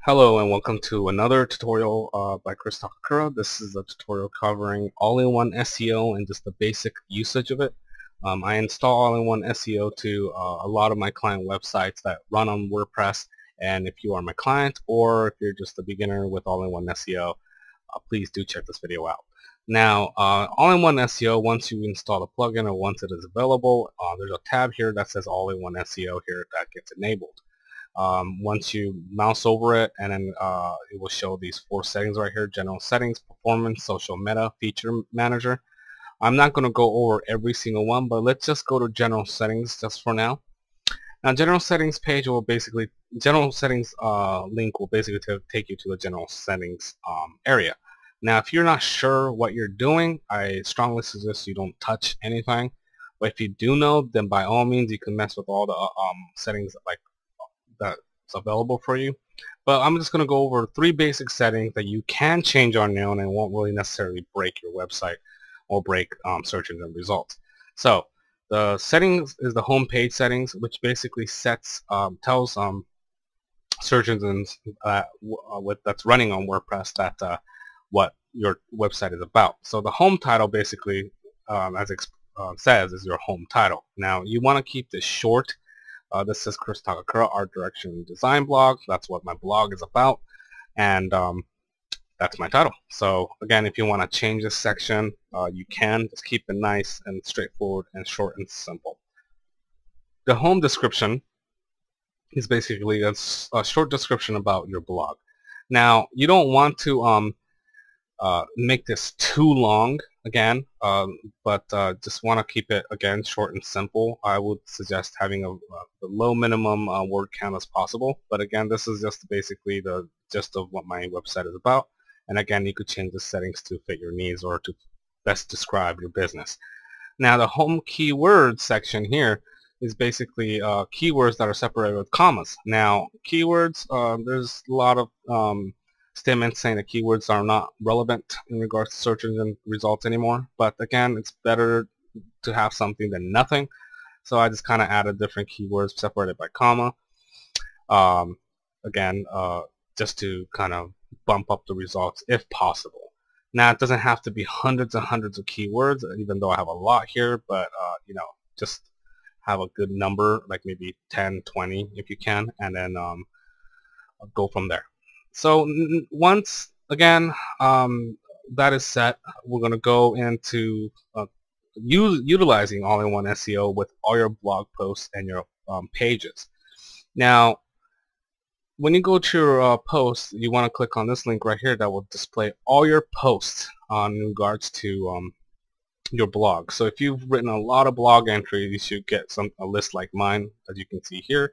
Hello and welcome to another tutorial by Chris Takakura. This is a tutorial covering all-in-one SEO and just the basic usage of it. I install all-in-one SEO to a lot of my client websites that run on WordPress, and if you are my client or if you're just a beginner with all-in-one SEO, please do check this video out. Now, all-in-one SEO, once you install the plugin or once it is available, there's a tab here that says all-in-one SEO here that gets enabled. Once you mouse over it, and then it will show these 4 settings right here: general settings, performance, social meta, feature manager. I'm not going to go over every single one, but let's just go to general settings just for now. Now, general settings page will basically, general settings link will basically take you to the general settings area. Now, if you're not sure what you're doing, I strongly suggest you don't touch anything. But if you do know, then by all means you can mess with all the settings like that's available for you. But I'm just going to go over 3 basic settings that you can change on your own and won't really necessarily break your website or break search engine results. So the settings is the home page settings, which basically tells search engines that's running on WordPress that what your website is about. So the home title basically, as it says, is your home title. Now you want to keep this short. This is Chris Takakura, Art Direction Design Blog. That's what my blog is about, and that's my title. So again, if you want to change this section, you can. Just keep it nice and straightforward and short and simple. The home description is basically a short description about your blog. Now, you don't want to make this too long again, but just want to keep it again short and simple. I would suggest having the low minimum word count as possible, but again, this is just basically the gist of what my website is about. And again, you could change the settings to fit your needs or to best describe your business. Now, the home keywords section here is basically keywords that are separated with commas. Now, keywords, there's a lot of statements saying that keywords are not relevant in regards to search engine results anymore, but again, it's better to have something than nothing. So I just kind of added different keywords separated by comma, again, just to kind of bump up the results if possible. Now, it doesn't have to be hundreds and hundreds of keywords, even though I have a lot here, but you know, just have a good number, like maybe 10, 20 if you can, and then go from there. So once again that is set, we're going to go into utilizing all-in-one SEO with all your blog posts and your pages. Now, when you go to your posts, you want to click on this link right here that will display all your posts in regards to your blog. So if you've written a lot of blog entries, you should get a list like mine, as you can see here.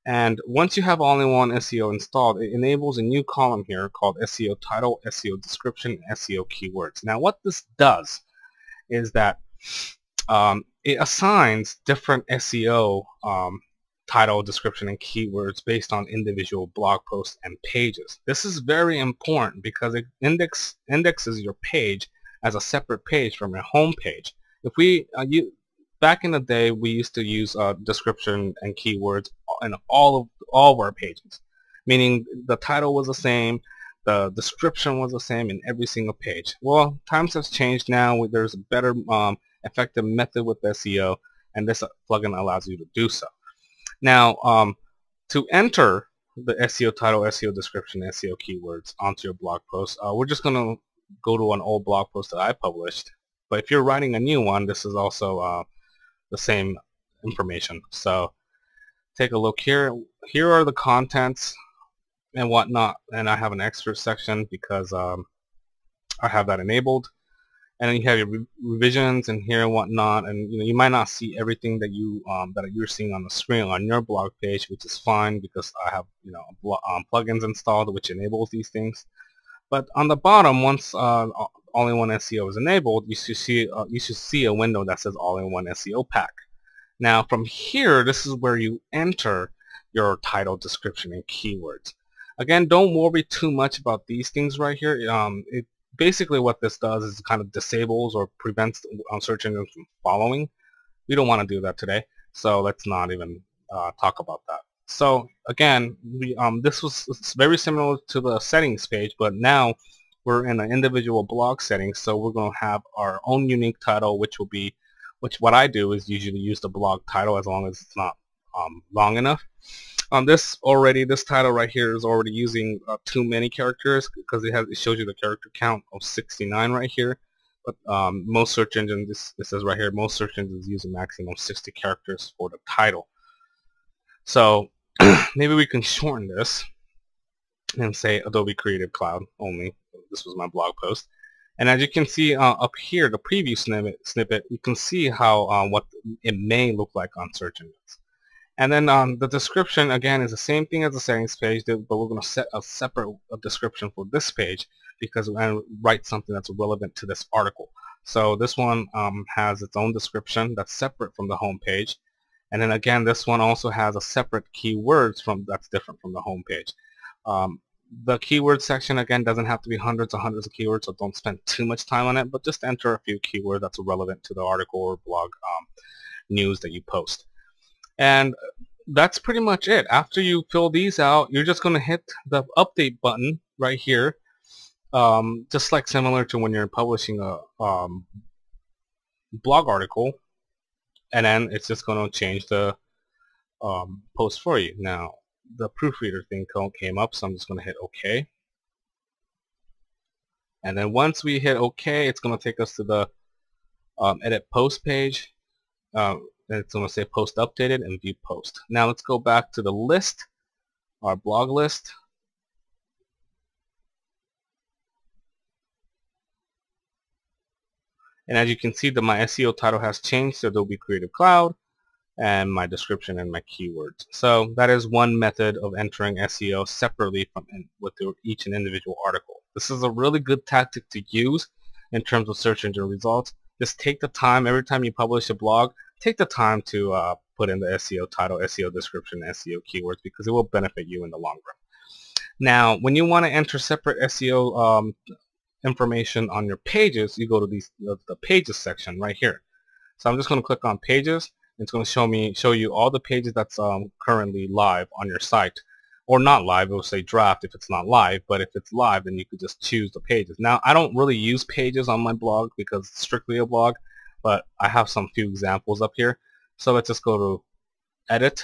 And once you have all-in-one SEO installed, it enables a new column here called SEO title, SEO description, SEO keywords. Now, what this does is that it assigns different SEO title, description, and keywords based on individual blog posts and pages. This is very important because it indexes your page as a separate page from your home page. If we back in the day, we used to use description and keywords in all of our pages, meaning the title was the same, the description was the same in every single page. Well, times have changed now. There's a better effective method with SEO, and this plugin allows you to do so. Now, to enter the SEO title, SEO description, SEO keywords onto your blog post, we're just going to go to an old blog post that I published. But if you're writing a new one, this is also the same information. So take a look here. Here are the contents and whatnot, and I have an extra section because I have that enabled. And then you have your revisions and here and whatnot, and you might not see everything that you're seeing on the screen on your blog page, which is fine because I have plugins installed which enables these things. But on the bottom, once all-in-one SEO is enabled, you should see a window that says all-in-one SEO pack. Now, from here, this is where you enter your title, description, and keywords. Again, don't worry too much about these things right here. Basically what this does is kind of disables or prevents search engines from following. We don't want to do that today, so let's not even talk about that. So again, this was very similar to the settings page, but now we're in an individual blog setting. So we're going to have our own unique title, which what I do is usually use the blog title as long as it's not long enough. This title right here is already using too many characters because it shows you the character count of 69 right here. But most search engines, this says right here, most search engines use a maximum of 60 characters for the title. So maybe we can shorten this and say Adobe Creative Cloud only. This was my blog post. And as you can see up here, the preview snippet, you can see how what it may look like on search engines. And then the description, again, is the same thing as the settings page, but we're going to set a separate description for this page because we're going to write something that's relevant to this article. So this one has its own description that's separate from the home page. And then again, this one also has a separate keywords that's different from the home page. The keyword section, again, doesn't have to be hundreds and hundreds of keywords, so don't spend too much time on it, but just enter a few keywords that's relevant to the article or blog news that you post. And that's pretty much it. After you fill these out, you're just going to hit the update button right here, just like similar to when you're publishing a blog article, and then it's just going to change the post for you. Now, the proofreader thing came up, so I'm just going to hit OK. And then once we hit OK, it's going to take us to the edit post page. It's going to say post updated and view post. Now let's go back to the list, our blog list. And as you can see, my SEO title has changed to Adobe Creative Cloud, and my description and my keywords. So that is one method of entering SEO separately from with each and individual article. This is a really good tactic to use in terms of search engine results. Just take the time every time you publish a blog. Take the time to put in the SEO title, SEO description, SEO keywords, because it will benefit you in the long run. Now, when you want to enter separate SEO information on your pages, you go to the pages section right here. So I'm just going to click on pages. It's going to show you all the pages that's currently live on your site, or not live. It will say draft if it's not live, but if it's live, then you could just choose the pages. Now, I don't really use pages on my blog because it's strictly a blog, but I have some few examples up here. So let's just go to edit,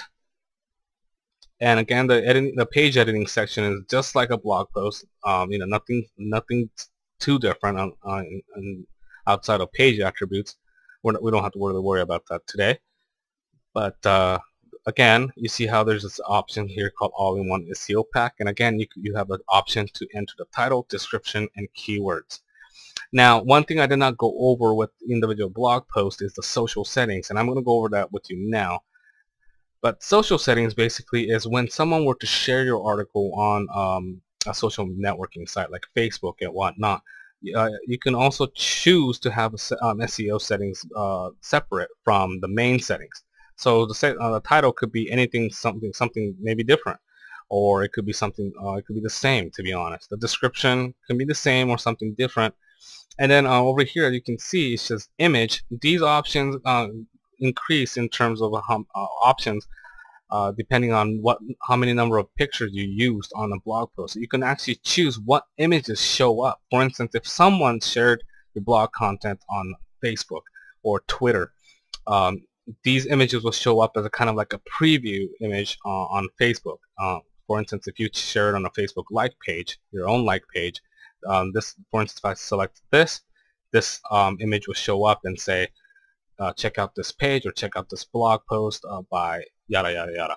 and again, the page editing section is just like a blog post. Nothing too different on outside of page attributes. We don't have to really worry about that today. But again, you see how there's this option here called All-in-One SEO Pack, and again, you have an option to enter the title, description, and keywords. Now, one thing I did not go over with individual blog posts is the social settings, and I'm going to go over that with you now. But social settings basically is when someone were to share your article on a social networking site like Facebook and whatnot, you can also choose to have SEO settings separate from the main settings. So the title could be anything, something maybe different, or it could be something. It could be the same. To be honest, the description can be the same or something different. And then over here, you can see it says image. These options increase in terms of options depending on how many number of pictures you used on a blog post. So you can actually choose what images show up. For instance, if someone shared your blog content on Facebook or Twitter, these images will show up as a kind of like a preview image on Facebook. For instance, if you share it on a Facebook like page, your own like page, for instance, if I select this image will show up and say, check out this page or check out this blog post by yada yada yada.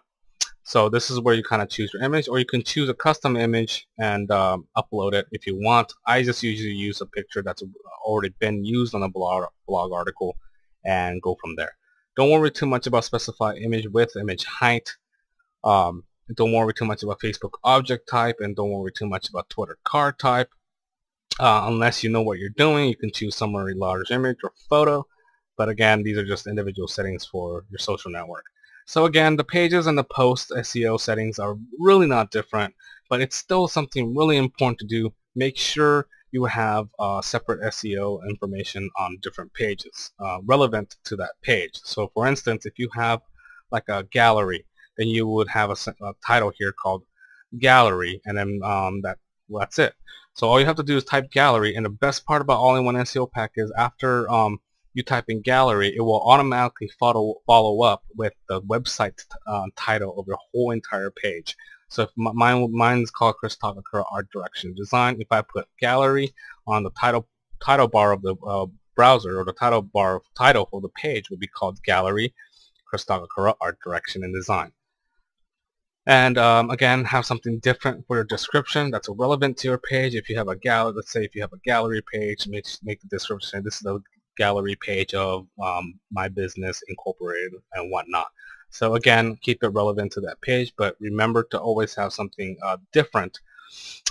So this is where you kind of choose your image, or you can choose a custom image and upload it if you want. I just usually use a picture that's already been used on a blog article and go from there. Don't worry too much about specify image width, image height. Don't worry too much about Facebook object type, and don't worry too much about Twitter card type. Unless you know what you're doing, you can choose summary large image or photo. But again, these are just individual settings for your social network. So again, the pages and the post SEO settings are really not different, but it's still something really important to do. Make sure you have separate SEO information on different pages relevant to that page. So for instance, if you have like a gallery, then you would have a title here called gallery, and then that's it. So all you have to do is type gallery, and the best part about all-in-one SEO pack is after you type in gallery, it will automatically follow up with the website title of your whole entire page. So if mine's called Chris Takakura Art Direction Design. If I put gallery on the title bar of the browser, or the title for the page would be called gallery Chris Takakura Art Direction and Design. And again, have something different for your description that's relevant to your page. If you have a gallery, let's say if you have a gallery page, make the description, this is the gallery page of my business incorporated and whatnot. So again, keep it relevant to that page, but remember to always have something different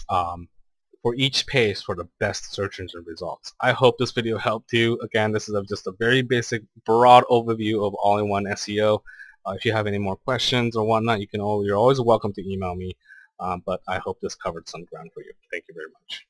for each page for the best search engine results. I hope this video helped you. Again, this is just a very basic, broad overview of all-in-one SEO. If you have any more questions or whatnot, you're always welcome to email me. But I hope this covered some ground for you. Thank you very much.